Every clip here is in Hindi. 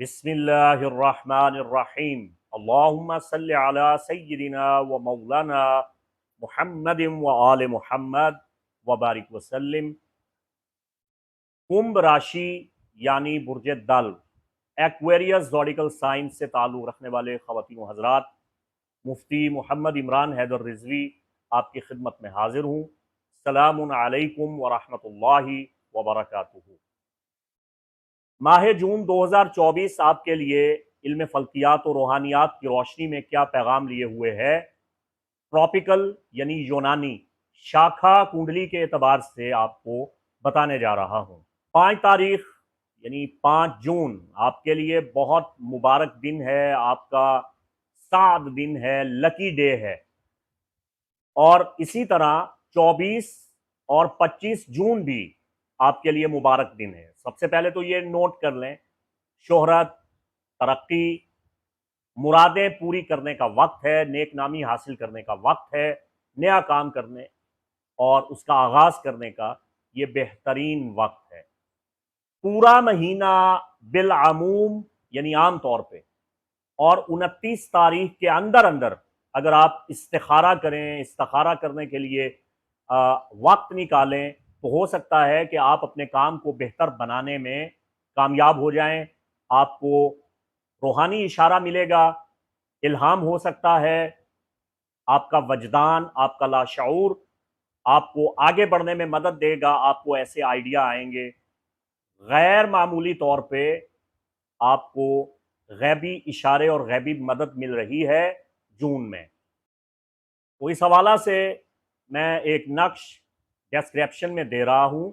बिस्मिल्लाहिर्रहमानिर्रहीम। अल्लाहुम्मा सल्लि अला सय्यिदिना व मौलाना मुहम्मदिन व आले मुहम्मद व बारिक वसल्लिम। कुंभ राशि यानी बुर्ज दल एक्वेरियस ज़ोडिकल साइन से ताल्लुक़ रखने वाले ख़वातीन व हज़रात, मुफ्ती मोहम्मद इमरान हैदर रिजवी आपकी खिदमत में हाजिर हूँ। सलामुन अलैकुम व रहमतुल्लाहि व बरकातुहू। माह जून 2024 आपके लिए इल्म फल्कियात और रूहानियात की रोशनी में क्या पैगाम लिए हुए है। ट्रॉपिकल यानी यूनानी शाखा कुंडली के एतबार से आपको बताने जा रहा हूं। 5 तारीख यानी 5 जून आपके लिए बहुत मुबारक दिन है, आपका साद दिन है, लकी डे है। और इसी तरह 24 और 25 जून भी आपके लिए मुबारक दिन है। सबसे पहले तो ये नोट कर लें, शोहरत, तरक्की, मुरादें पूरी करने का वक्त है, नेक नामी हासिल करने का वक्त है, नया काम करने और उसका आगाज करने का ये बेहतरीन वक्त है। पूरा महीना बिलअमूम यानी आम तौर पे और 29 तारीख के अंदर अंदर अगर आप इस्तिखारा करें, इस्तिखारा करने के लिए वक्त निकालें तो हो सकता है कि आप अपने काम को बेहतर बनाने में कामयाब हो जाएं। आपको रूहानी इशारा मिलेगा, इल्हाम हो सकता है, आपका वजदान, आपका लाशऊर आपको आगे बढ़ने में मदद देगा। आपको ऐसे आइडिया आएंगे, गैर मामूली तौर पे आपको गैबी इशारे और गैबी मदद मिल रही है जून में। तो इस हवाला से मैं एक नक्श डिस्क्रिप्शन में दे रहा हूं,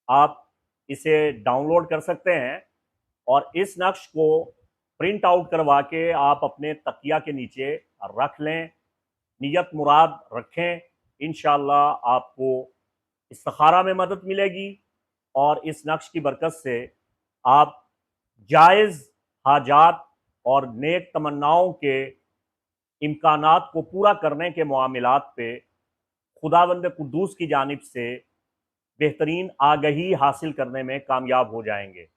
आप इसे डाउनलोड कर सकते हैं और इस नक्श को प्रिंट आउट करवा के आप अपने तकिया के नीचे रख लें, नियत मुराद रखें। इंशाअल्लाह आपको इस्तिखारा में मदद मिलेगी और इस नक्श की बरकत से आप जायज़ हाजात और नेक तमन्नाओं के इम्कानात को पूरा करने के मामलात पे खुदावंद कुद्दूस की जानिब से बेहतरीन आगही हासिल करने में कामयाब हो जाएंगे।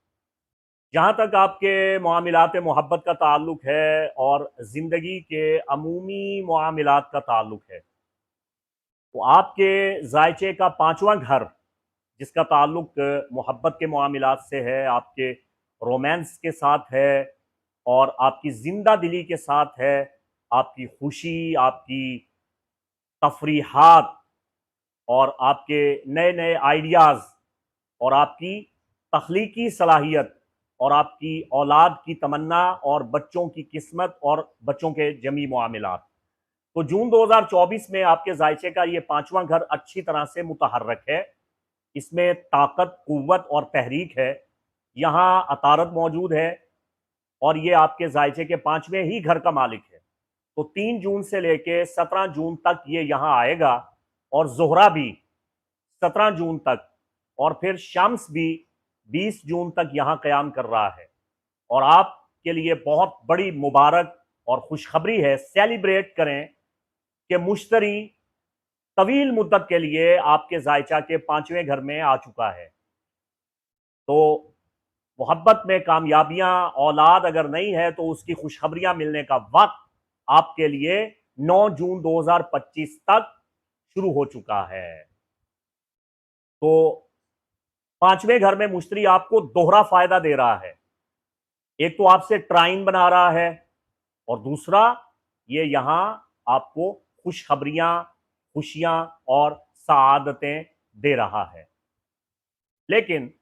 जहाँ तक आपके मामलात मोहब्बत का ताल्लुक है और ज़िंदगी के अमूमी मामलात का ताल्लुक है, तो आपके जायचे का 5वां घर जिसका ताल्लुक मोहब्बत के मामलात से है, आपके रोमांस के साथ है और आपकी जिंदा दिली के साथ है, आपकी खुशी, आपकी तफरीहात और आपके नए नए आइडियाज़ और आपकी तख्लीकी सलाहियत और आपकी औलाद की तमन्ना और बच्चों की किस्मत और बच्चों के जमी मामलात। तो जून 2024 में आपके जायचे का ये 5वां घर अच्छी तरह से मुतहर्रक है, इसमें ताकत, कुव्वत और तहरीक है। यहाँ अतारत मौजूद है और ये आपके जायचे के 5वें ही घर का मालिक है। तो 3 जून से लेके 17 जून तक ये यहाँ आएगा और जोहरा भी 17 जून तक और फिर शम्स भी 20 जून तक यहाँ कयाम कर रहा है। और आपके लिए बहुत बड़ी मुबारक और खुशखबरी है, सेलिब्रेट करें कि मुश्तरी तवील मुद्दत के लिए आपके जायचा के 5वें घर में आ चुका है। तो मोहब्बत में कामयाबियां, औलाद अगर नहीं है तो उसकी खुशखबरियां मिलने का वक्त आपके लिए 9 जून 2025 तक शुरू हो चुका है। तो 5वें घर में मुश्तरी आपको दोहरा फायदा दे रहा है, एक तो आपसे ट्राइन बना रहा है और दूसरा ये यहां आपको खुशखबरियां, खुशियां और सआदतें दे रहा है। लेकिन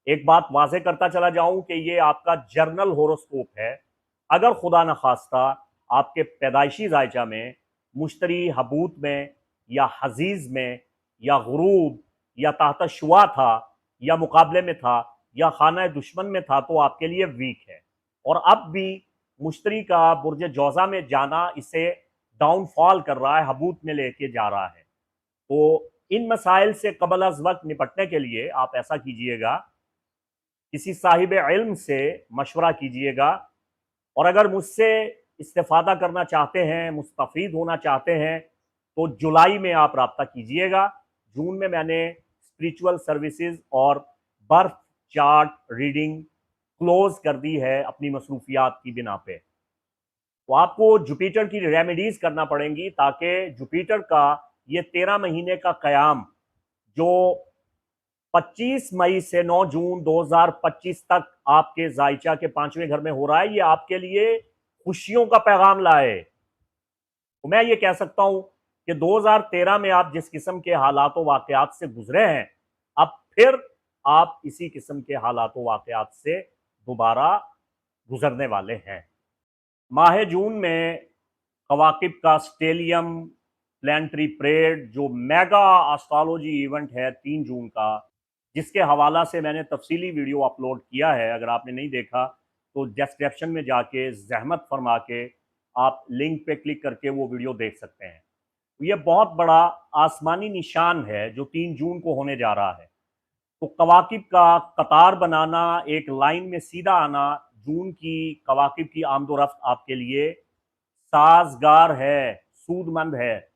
एक बात वाज़ेह करता चला जाऊं कि ये आपका जर्नल होरोस्कोप है। अगर खुदा न खास्ता आपके पैदाइशी जायचा में मुश्तरी हबूत में या हजीज में या गुरूब या ताहत शुआ था या मुकाबले में था या खाना दुश्मन में था तो आपके लिए वीक है। और अब भी मुश्तरी का बुर्ज जौजा में जाना इसे डाउनफॉल कर रहा है, हबूत में लेके जा रहा है। तो इन मसाइल से कबल अज वक्त निपटने के लिए आप ऐसा कीजिएगा, किसी साहिब इल्म से मशवरा कीजिएगा और अगर मुझसे इस्तेफादा करना चाहते हैं, मुस्तफ़ीद होना चाहते हैं तो जुलाई में आप रब्ता कीजिएगा। जून में मैंने स्पिरिचुअल सर्विसेज और बर्थ चार्ट रीडिंग क्लोज कर दी है अपनी मसरूफियात की बिना पे। तो आपको जुपिटर की रेमेडीज करना पड़ेंगी ताकि जुपिटर का ये 13 महीने का कयाम जो 25 मई से 9 जून 2025 तक आपके जायचा के 5वें घर में हो रहा है, ये आपके लिए खुशियों का पैगाम लाए। तो मैं ये कह सकता हूं कि 2013 में आप जिस किस्म के हालातों वाकयात से गुजरे हैं, अब फिर आप इसी किस्म के हालातों वाकयात से दोबारा गुजरने वाले हैं। माह जून में कवाकिब का स्टेलियम प्लानिटरी परेड जो मेगा एस्ट्रोलॉजी इवेंट है 3 जून का, जिसके हवाला से मैंने तफसीली वीडियो अपलोड किया है, अगर आपने नहीं देखा तो डिस्क्रिप्शन में जाके जहमत फरमा के आप लिंक पे क्लिक करके वो वीडियो देख सकते हैं। तो ये बहुत बड़ा आसमानी निशान है जो 3 जून को होने जा रहा है। तो कवाकिब का कतार बनाना, एक लाइन में सीधा आना, जून की कवाकिब की आमदोरफ्त आपके लिए साजगार है, सूदमंद है,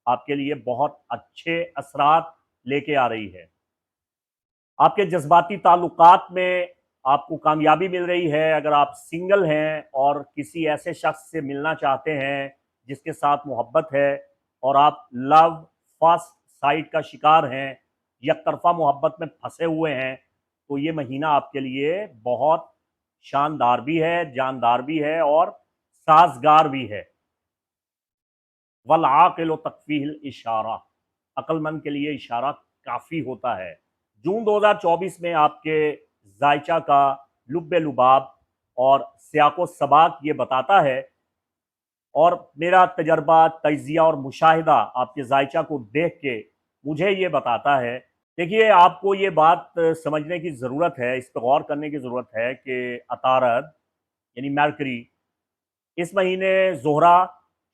आपके लिए बहुत अच्छे असरात लेके आ रही है। आपके जज्बाती ताल्लुकात में आपको कामयाबी मिल रही है। अगर आप सिंगल हैं और किसी ऐसे शख्स से मिलना चाहते हैं जिसके साथ मोहब्बत है और आप लव फर्स्ट साइट का शिकार हैं, एक तरफा मोहब्बत में फंसे हुए हैं, तो ये महीना आपके लिए बहुत शानदार भी है, जानदार भी है और साजगार भी है। वल आकिल तकफील इशारा, अक्लमंद के लिए इशारा काफ़ी होता है। जून 2024 में आपके जायचा का लुब्बे लुबाब और सियाको सबाक ये बताता है, और मेरा तजर्बा, तजिया और मुशाहिदा आपके जायचा को देख के मुझे ये बताता है। देखिए, आपको ये बात समझने की ज़रूरत है, इस पर गौर करने की ज़रूरत है कि अतारद यानी मरकरी इस महीने ज़ोहरा,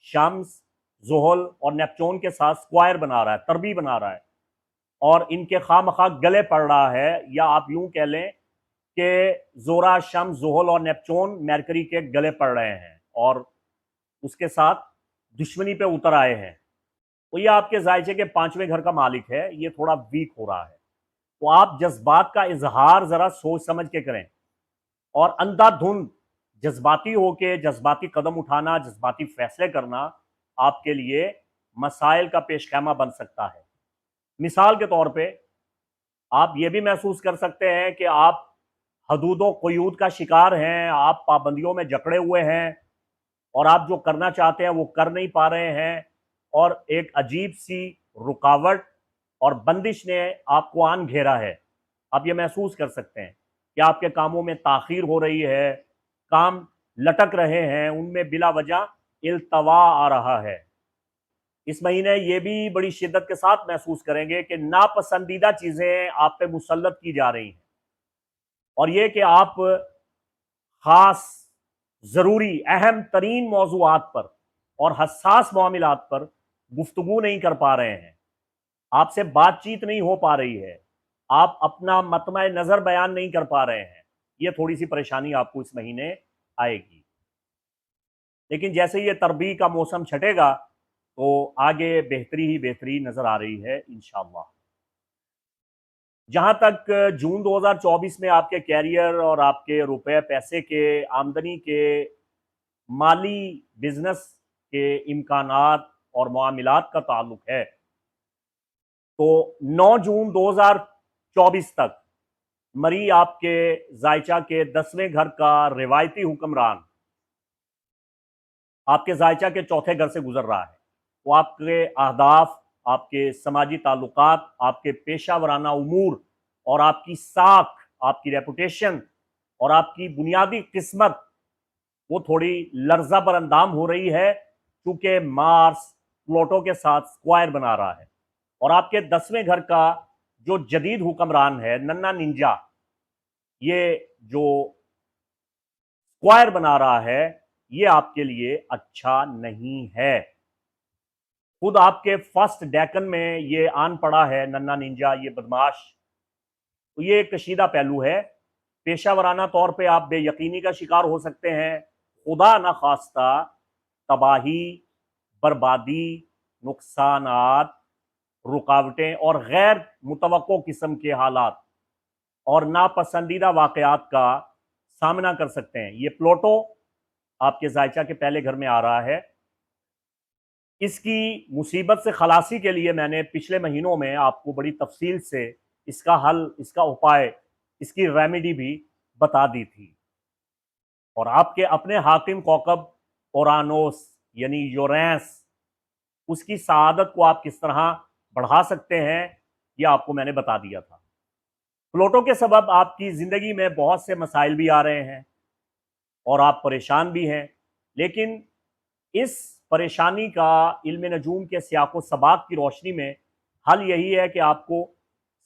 शम्स, ज़ुहल और नेपचून के साथ स्क्वायर बना रहा है, तरबी बना रहा है, और इनके खामखा गले पड़ रहा है, या आप यूं कह लें कि ज़ोहरा, शम्स, ज़ुहल और नेपचून मरकरी के गले पड़ रहे हैं और उसके साथ दुश्मनी पे उतर आए हैं। तो ये आपके जायचे के 5वें घर का मालिक है, ये थोड़ा वीक हो रहा है। तो आप जज्बात का इजहार ज़रा सोच समझ के करें, और अंधाधुंध जज्बाती होके जज्बाती कदम उठाना, जज्बाती फैसले करना आपके लिए मसाइल का पेशखैमा बन सकता है। मिसाल के तौर पे आप ये भी महसूस कर सकते हैं कि आप हदूदो क़ुयूद का शिकार हैं, आप पाबंदियों में जकड़े हुए हैं और आप जो करना चाहते हैं वो कर नहीं पा रहे हैं, और एक अजीब सी रुकावट और बंदिश ने आपको आन घेरा है। आप ये महसूस कर सकते हैं कि आपके कामों में ताख़ीर हो रही है, काम लटक रहे हैं, उनमें बिला वजह इल्तवा आ रहा है। इस महीने ये भी बड़ी शिद्दत के साथ महसूस करेंगे कि नापसंदीदा चीज़ें आप पे मुसल्लत की जा रही हैं, और ये कि आप ख़ास, ज़रूरी, अहम तरीन मौज़ूआत पर और हसास मामलात पर गुफ्तगू नहीं कर पा रहे हैं, आपसे बातचीत नहीं हो पा रही है, आप अपना मतमा नज़र बयान नहीं कर पा रहे हैं। ये थोड़ी सी परेशानी आपको इस महीने आएगी। लेकिन जैसे ये तरबी का मौसम छटेगा तो आगे बेहतरी ही बेहतरी नज़र आ रही है इंशाअल्लाह। जहाँ तक जून 2024 में आपके कैरियर और आपके रुपए पैसे के, आमदनी के, माली बिजनेस के इम्कानात और मामलात का ताल्लुक है, तो 9 जून 2024 तक मरी आपके जायचा के 10वें घर का रिवायती हुक्मरान आपके जायचा के चौथे घर से गुजर रहा है। वो आपके अहदाफ, आपके समाजी ताल्लुकात, आपके पेशा वराना उमूर और आपकी साख, आपकी रेपुटेशन और आपकी बुनियादी किस्मत, वो थोड़ी लर्जा पर अंदाम हो रही है, क्योंकि मार्स प्लूटो के साथ स्क्वायर बना रहा है। और आपके 10वें घर का जो जदीद हुक्मरान है नन्ना निंजा, ये जो स्क्वायर बना रहा है, ये आपके लिए अच्छा नहीं है। खुद आपके फर्स्ट डेकन में ये आन पड़ा है नन्ना निंजा, ये बदमाश। तो ये एक कशीदा पहलू है। पेशा वराना तौर पे आप बेयकीनी का शिकार हो सकते हैं, खुदा न खास्ता तबाही, बर्बादी, नुकसानात, रुकावटें और गैर मुतवक्को किस्म के हालात और नापसंदीदा वाकयात का सामना कर सकते हैं। ये प्लूटो आपके जायचा के पहले घर में आ रहा है। इसकी मुसीबत से खलासी के लिए मैंने पिछले महीनों में आपको बड़ी तफसील से इसका हल, इसका उपाय, इसकी रेमेडी भी बता दी थी। और आपके अपने हाकिम कौकब ओरानोस यानी यूरेनस, उसकी सआदत को आप किस तरह बढ़ा सकते हैं, यह आपको मैंने बता दिया था। प्लूटो के सबब आपकी ज़िंदगी में बहुत से मसाइल भी आ रहे हैं और आप परेशान भी हैं, लेकिन इस परेशानी का इल्म नजूम के सियाको सबाक की रोशनी में हल यही है कि आपको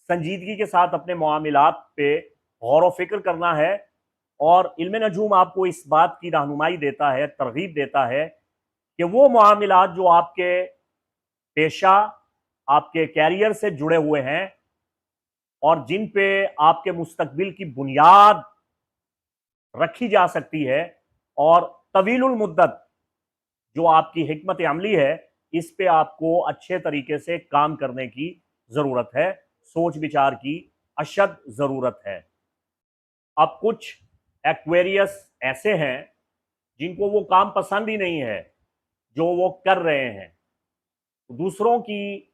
संजीदगी के साथ अपने मामलात पे गौर व फिक्र करना है। और इल्म नजूम आपको इस बात की रहनुमाई देता है, तरगीब देता है कि वो मामलात जो आपके पेशा, आपके कैरियर से जुड़े हुए हैं और जिन पे आपके मुस्तकबिल की बुनियाद रखी जा सकती है, और तवीलुल मुद्दत जो आपकी हिकमत अमली है, इस पे आपको अच्छे तरीके से काम करने की ज़रूरत है, सोच विचार की अशद ज़रूरत है। अब कुछ एक्वेरियस ऐसे हैं जिनको वो काम पसंद ही नहीं है जो वो कर रहे हैं, दूसरों की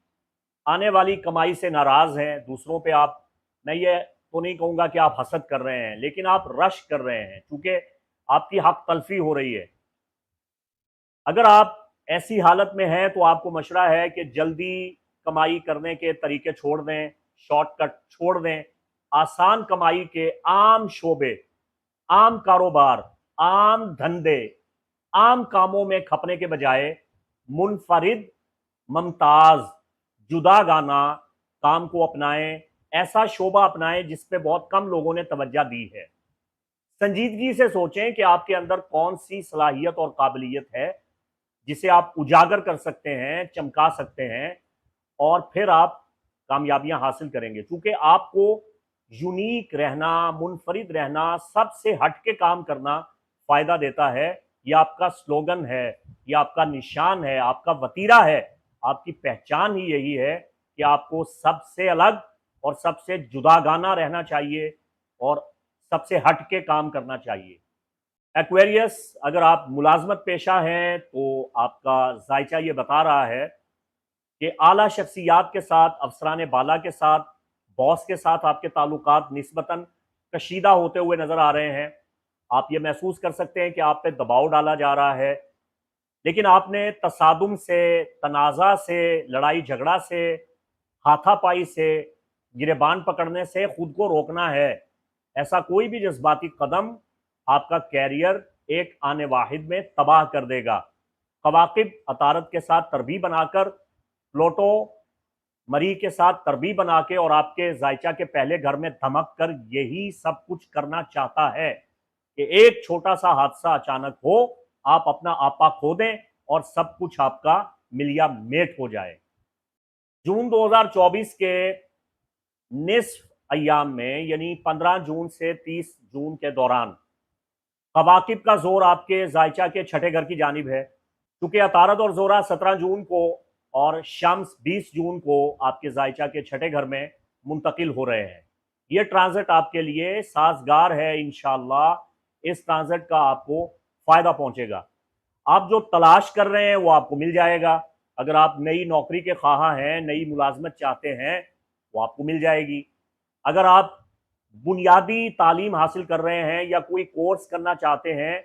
आने वाली कमाई से नाराज़ हैं। दूसरों पे आप, मैं ये तो नहीं कहूँगा कि आप हसद कर रहे हैं, लेकिन आप रश कर रहे हैं क्योंकि आपकी हक तलफी हो रही है। अगर आप ऐसी हालत में हैं तो आपको मशवरा है कि जल्दी कमाई करने के तरीके छोड़ दें, शॉर्टकट छोड़ दें, आसान कमाई के आम शोबे, आम कारोबार, आम धंधे, आम कामों में खपने के बजाय मुनफरिद, ममताज, जुदागाना काम को अपनाएं। ऐसा शोबा अपनाएं जिस पे बहुत कम लोगों ने तवज्जो दी है। संजीदगी से सोचें कि आपके अंदर कौन सी सलाहियत और काबिलियत है जिसे आप उजागर कर सकते हैं, चमका सकते हैं, और फिर आप कामयाबियां हासिल करेंगे। क्योंकि आपको यूनिक रहना, मुनफरिद रहना, सबसे हटके काम करना फायदा देता है। यह आपका स्लोगन है, यह आपका निशान है, आपका वतीरा है, आपकी पहचान ही यही है कि आपको सबसे अलग और सबसे जुदागाना रहना चाहिए और सबसे हटके काम करना चाहिए। एक्वेरियस, अगर आप मुलाजमत पेशा हैं तो आपका जायचा ये बता रहा है कि आला शख्सियात के साथ, अफसरान बाला के साथ, बॉस के साथ आपके ताल्लुकात निस्बतन कशीदा होते हुए नजर आ रहे हैं। आप ये महसूस कर सकते हैं कि आप पे दबाव डाला जा रहा है, लेकिन आपने तसादुम से, तनाज़ा से, लड़ाई झगड़ा से, हाथापाई से, गिरेबान पकड़ने से खुद को रोकना है। ऐसा कोई भी जज्बाती कदम आपका कैरियर एक आने वाहिद में तबाह कर देगा। कवाकिब अतारत के साथ तरबी बनाकर, प्लूटो मरी के साथ तरबी बना के और आपके जायचा के पहले घर में धमक कर यही सब कुछ करना चाहता है कि एक छोटा सा हादसा अचानक हो, आप अपना आपा खो दें और सब कुछ आपका मिलिया मेट हो जाए। जून 2024 के निस्फ अय्याम में, यानी 15 जून से 30 जून के दौरान, कवाकिब का जोर आपके जायचा के छठे घर की जानिब है। क्योंकि अतारद और जोरा 17 जून को और शम्स 20 जून को आपके जायचा के छठे घर में मुंतकिल हो रहे हैं। ये ट्रांजिट आपके लिए साजगार है। इंशाअल्लाह इस ट्रांजिट का आपको फायदा पहुंचेगा। आप जो तलाश कर रहे हैं वो आपको मिल जाएगा। अगर आप नई नौकरी के ख्वाहा हैं, नई मुलाजमत चाहते हैं, वो आपको मिल जाएगी। अगर आप बुनियादी तालीम हासिल कर रहे हैं या कोई कोर्स करना चाहते हैं,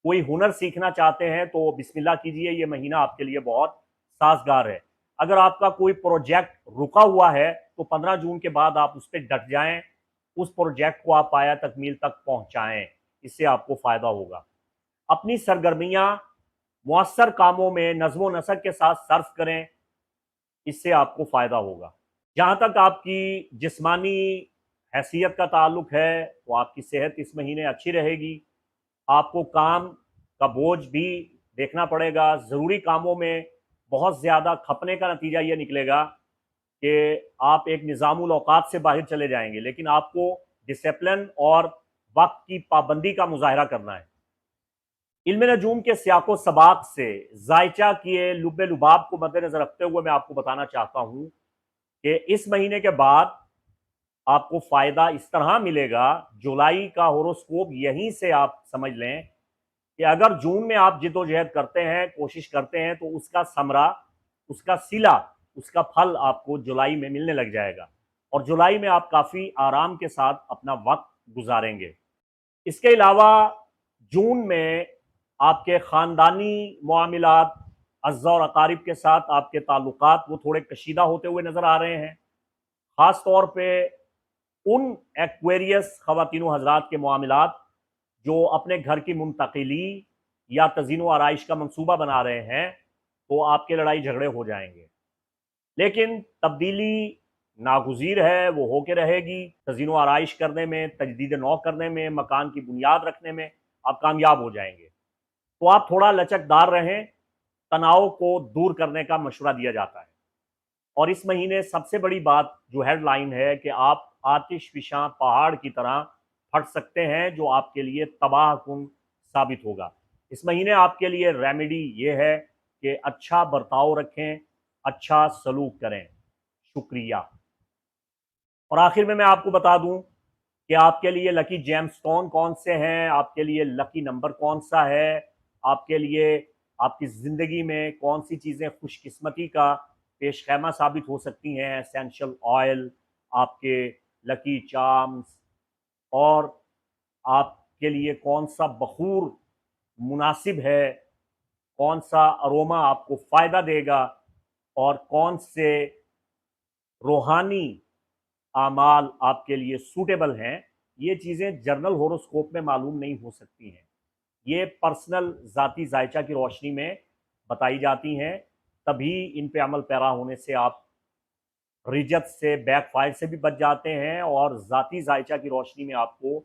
कोई हुनर सीखना चाहते हैं, तो बिस्मिल्लाह कीजिए, ये महीना आपके लिए बहुत साजगार है। अगर आपका कोई प्रोजेक्ट रुका हुआ है तो 15 जून के बाद आप उस पर डट जाएं, उस प्रोजेक्ट को आप पाया तकमील तक पहुंचाएं, इससे आपको फायदा होगा। अपनी सरगर्मियां मुअस्सर कामों में नज़्म व नसक के साथ सर्फ करें, इससे आपको फायदा होगा। जहां तक आपकी जिस्मानी हैसियत का ताल्लुक है तो आपकी सेहत इस महीने अच्छी रहेगी। आपको काम का बोझ भी देखना पड़ेगा। ज़रूरी कामों में बहुत ज़्यादा खपने का नतीजा ये निकलेगा कि आप एक निज़ामुल औकात से बाहर चले जाएंगे, लेकिन आपको डिसिप्लिन और वक्त की पाबंदी का मुजाहरा करना है। इल्म नजूम के सियाको सबाक से जायचा किए लुब्बे लुबाब को मद्देनजर रखते हुए मैं आपको बताना चाहता हूं कि इस महीने के बाद आपको फ़ायदा इस तरह मिलेगा, जुलाई का होरोस्कोप यहीं से आप समझ लें कि अगर जून में आप जिद्दोजहद करते हैं, कोशिश करते हैं, तो उसका समरा, उसका सिला, उसका फल आपको जुलाई में मिलने लग जाएगा और जुलाई में आप काफ़ी आराम के साथ अपना वक्त गुजारेंगे। इसके अलावा जून में आपके ख़ानदानी मामलात, अज़्ज़ा और अकारिब के साथ आपके ताल्लुकात वो थोड़े कशीदा होते हुए नज़र आ रहे हैं। ख़ास तौर पे उन एक्वेरियस ख़वातीन हज़रात के मामलात जो अपने घर की मुंतकिली या तज़ीन आराइश का मंसूबा बना रहे हैं, तो आपके लड़ाई झगड़े हो जाएंगे। लेकिन तब्दीली नागुज़ीर है, वो होके रहेगी। तज़ीन आराइश करने में, तजदीद नौ करने में, मकान की बुनियाद रखने में आप कामयाब हो जाएंगे। तो आप थोड़ा लचकदार रहें, तनाव को दूर करने का मशवरा दिया जाता है। और इस महीने सबसे बड़ी बात जो हेडलाइन है कि आप आतिशफिशां पहाड़ की तरह फट सकते हैं, जो आपके लिए तबाहकुन साबित होगा। इस महीने आपके लिए रेमेडी ये है कि अच्छा बर्ताव रखें, अच्छा सलूक करें। शुक्रिया। और आखिर में मैं आपको बता दूं कि आपके लिए लकी जेमस्टोन कौन से हैं, आपके लिए लकी नंबर कौन सा है, आपके लिए आपकी ज़िंदगी में कौन सी चीज़ें खुशकिस्मती का पेशखैमा साबित हो सकती हैं, एसेंशियल ऑयल, आपके लकी चार्म्स, और आपके लिए कौन सा बखूर मुनासिब है, कौन सा अरोमा आपको फ़ायदा देगा और कौन से रूहानी आमाल आपके लिए सूटेबल हैं, ये चीज़ें जर्नल होरोस्कोप में मालूम नहीं हो सकती हैं। ये पर्सनल ज़ाती जायचा की रोशनी में बताई जाती हैं, तभी इन पे अमल पैरा होने से आप रिजत से, बैकफायर से भी बच जाते हैं और ज़ाती जायचा की रोशनी में आपको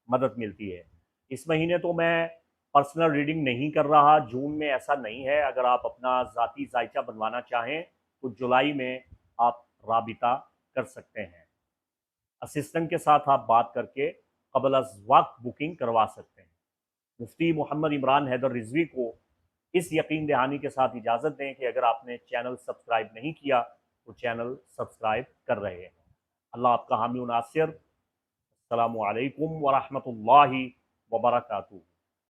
मदद मिलती है। इस महीने तो मैं पर्सनल रीडिंग नहीं कर रहा, जून में ऐसा नहीं है। अगर आप अपना ज़ाती जायचा बनवाना चाहें तो जुलाई में आप राबिता कर सकते हैं। असिस्टेंट के साथ आप बात करके कबल अज़ वक्त बुकिंग करवा सकते हैं। मुफ्ती मोहम्मद इमरान हैदर रिजवी को इस यकीन दहानी के साथ इजाज़त दें कि अगर आपने चैनल सब्सक्राइब नहीं किया तो चैनल सब्सक्राइब कर रहे हैं। अल्लाह आपका हामी व नासिर। अस्सलामु अलैकुम व रहमतुल्लाहि व बरकातुहू।